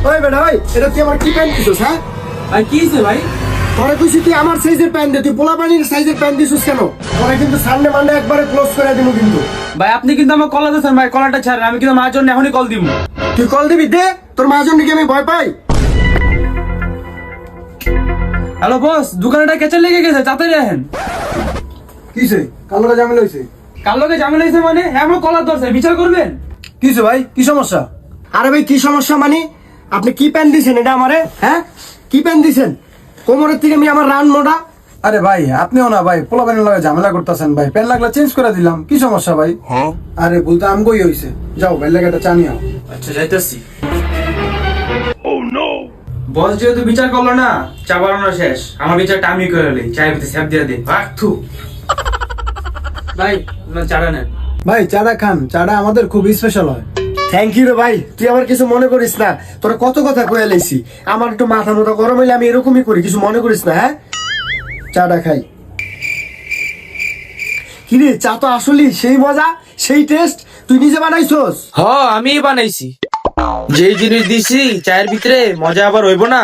ওই বেটা ভাই, এটা তুই আমার কি প্যান্ট দিছিস? হ্যাঁ ভাই কি হয়েছে ভাই? তোরা কইছি তুই আমার সাইজের প্যান্ট দে, তুই পোলা পানির সাইজের প্যান্ট দিছিস কেন? তোরা কিন্তু সানডে মানডে একবারে ক্লোজ করে দিমু কিন্তু। ভাই আপনি কিন্তু আমার কলা দিয়েছেন ভাই, কলাটা ছাড়েন, আমি কিন্তু মার জন্য এখনই কল দিব। তুই কল দিবি দে, তোর মহাজন নাকি আমি ভয় পাই? হ্যালো বস, দোকানটা কেচে লেগে গেছে, তাড়াতাড়ি আসেন। কিছে কার লগে ঝামেলা হইছে? কাল লোকে ঝামেলা হয়েছে মানে এমন কলার দরছে, বিচার করবেন? কিছে ভাই, কি সমস্যা? আরে ভাই কি সমস্যা মানে? আপনি কি প্যান্ট দিছেন এটা আমারে? হ্যাঁ কি প্যান্ট দিছেন? কোমরের থেকে আমি আমার রান মোটা। আরে ভাই আপনিও না ভাই পোলা পানির লগে ঝামেলা করতেছেন ভাই, প্যান লাগলে চেঞ্জ করে দিলাম, কি সমস্যা ভাই? আরে বলতে আমগোই হইছে, যাও ভাই লাগে একটা চা নিয়ে আও। আচ্ছা যাইতেছি। বস যেহেতু বিচার করলো না, চা বানানো শেষ, আমার বিচারটা আমি করে লই, চায়ের ভিতরে স্যাপ দিয়ে দিই। থু ভাই আপনার চাটা নেন। ভাই চাটা খান, চাটা আমাদের খুব স্পেশাল হয়। থ্যাংক ইউ রে ভাই, তুই আমার কিছু মনে করিস না। তোরা কত কথা কয়ে লাইছি, আমার একটু মাথা মতো গরম হইলে আমি এরকমই করি, কিছু মনে করিস না। হ্যাঁ চাটা খাই। কিরে চা তো আসলেই সেই মজা, সেই টেস্ট। তুই নিজে বানাইছস? হ আমি বানাইছি, যেই জিনিস দিছি চায়ের ভিতরে মজা আবার হইব না।